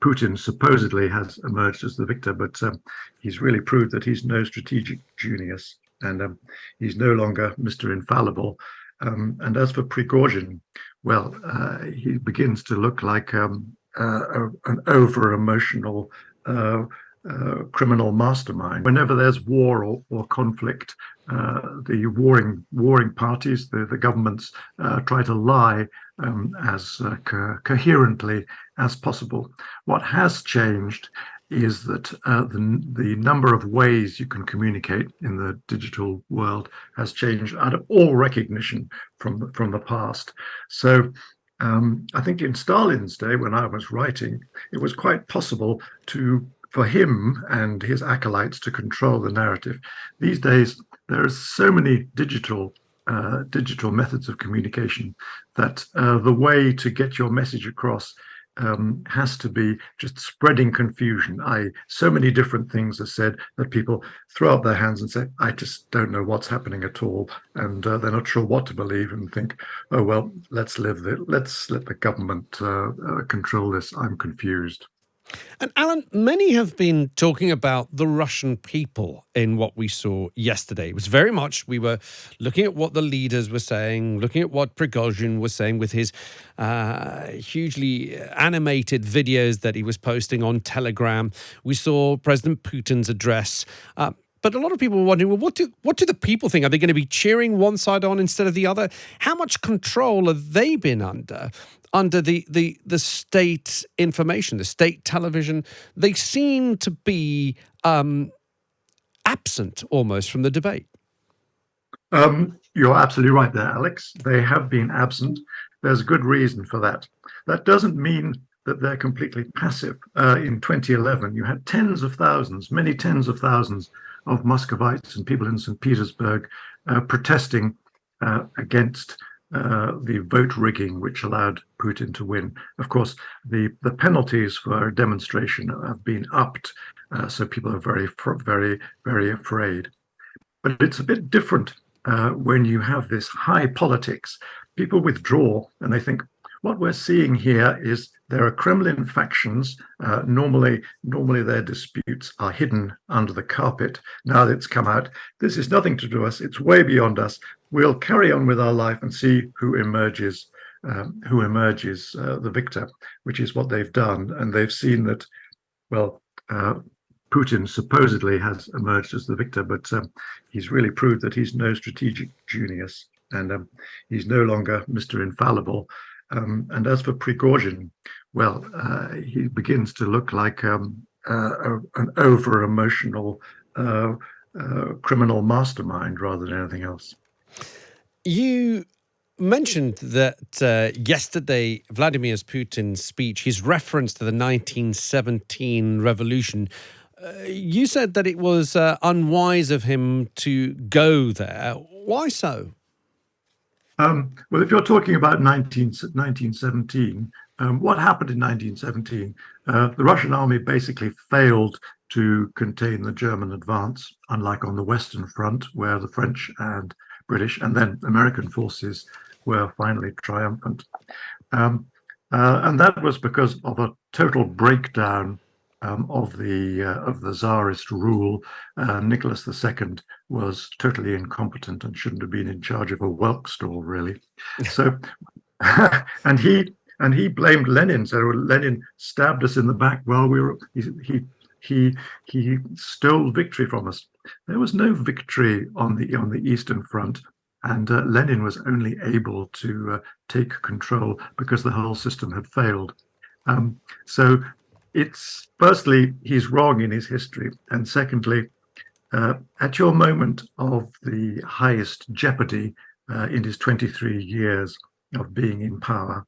Putin supposedly has emerged as the victor, but he's really proved that he's no strategic genius, and he's no longer Mr. Infallible. And as for Prigozhin, well, he begins to look like an over-emotional criminal mastermind. Whenever there's war or conflict, the warring parties, the governments, try to lie as coherently as possible. What has changed is that the number of ways you can communicate in the digital world has changed out of all recognition from the past. So I think in Stalin's day, when I was writing, it was quite possible for him and his acolytes to control the narrative. These days, there are so many digital methods of communication that the way to get your message across has to be just spreading confusion. So many different things are said that people throw up their hands and say, I just don't know what's happening at all. And they're not sure what to believe and think, oh, well, let's let the government control this. I'm confused. And Alan, many have been talking about the Russian people in what we saw yesterday. It was very much, we were looking at what the leaders were saying, looking at what Prigozhin was saying with his hugely animated videos that he was posting on Telegram. We saw President Putin's address. But a lot of people were wondering, well, what do the people think? Are they going to be cheering one side on instead of the other? How much control have they been under the state information, the state television? They seem to be absent almost from the debate. You're absolutely right there, Alex. They have been absent. There's good reason for that. That doesn't mean that they're completely passive. In 2011, you had tens of thousands, many tens of thousands of Muscovites and people in St. Petersburg protesting against the vote rigging, which allowed Putin to win. Of course, the penalties for demonstration have been upped, so people are very, very, very afraid. But it's a bit different when you have this high politics. People withdraw and they think, what we're seeing here is there are Kremlin factions. Normally their disputes are hidden under the carpet. Now that it's come out, this is nothing to do with us. It's way beyond us. We'll carry on with our life and see who emerges the victor, which is what they've done. And they've seen that, well, Putin supposedly has emerged as the victor, but he's really proved that he's no strategic genius, and he's no longer Mr. Infallible. And as for Prigozhin, well, he begins to look like an over-emotional criminal mastermind rather than anything else. You mentioned that yesterday, Vladimir Putin's speech, his reference to the 1917 revolution, you said that it was unwise of him to go there. Why so? Well, if you're talking about 1917, what happened in 1917? The Russian army basically failed to contain the German advance, unlike on the Western Front, where the French and British and then American forces were finally triumphant. And that was because of a total breakdown of the Tsarist rule. Nicholas II was totally incompetent and shouldn't have been in charge of a whelk stall, really. So, and he blamed Lenin. So Lenin stabbed us in the back while we were. He stole victory from us. There was no victory on the Eastern Front, and Lenin was only able to take control because the whole system had failed. So it's firstly, he's wrong in his history, and secondly, at your moment of the highest jeopardy in his 23 years of being in power,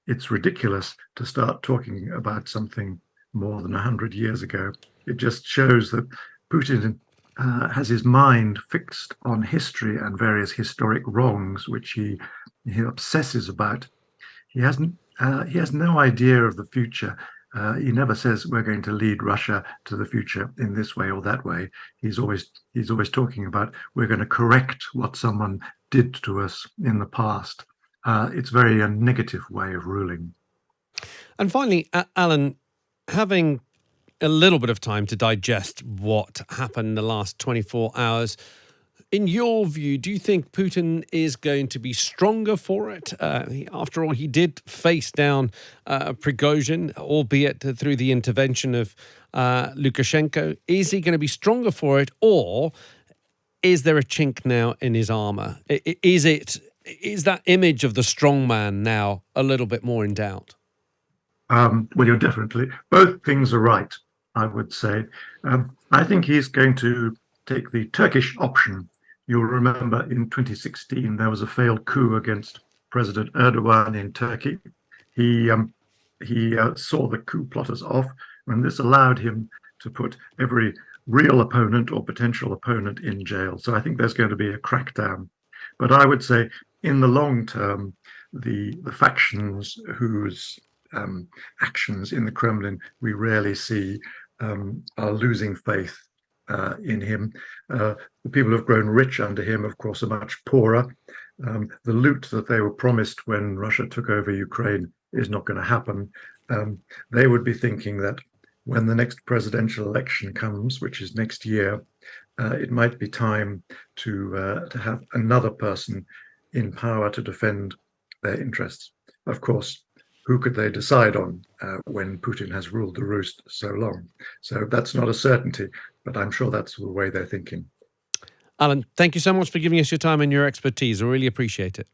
it's ridiculous to start talking about something more than 100 years ago. It just shows that Putin has his mind fixed on history and various historic wrongs, which he obsesses about. He has no idea of the future. He never says we're going to lead Russia to the future in this way or that way. He's always talking about we're going to correct what someone did to us in the past. It's very a negative way of ruling. And finally, Alan, having a little bit of time to digest what happened in the last 24 hours, in your view, do you think Putin is going to be stronger for it? After all, he did face down Prigozhin, albeit through the intervention of Lukashenko. Is he going to be stronger for it, or is there a chink now in his armor? Is that image of the strong man now a little bit more in doubt? Well, you're definitely, both things are right, I would say. I think he's going to take the Turkish option. You'll remember in 2016, there was a failed coup against President Erdogan in Turkey. He saw the coup plotters off, and this allowed him to put every real opponent or potential opponent in jail. So I think there's going to be a crackdown. But I would say in the long term, the factions whose actions in the Kremlin we rarely see are losing faith in him. The people who've grown rich under him, of course, are much poorer. The loot that they were promised when Russia took over Ukraine is not going to happen. They would be thinking that when the next presidential election comes, which is next year, it might be time to have another person in power to defend their interests. Of course, who could they decide on when Putin has ruled the roost so long? So that's not a certainty, but I'm sure that's the way they're thinking. Alan, thank you so much for giving us your time and your expertise. I really appreciate it.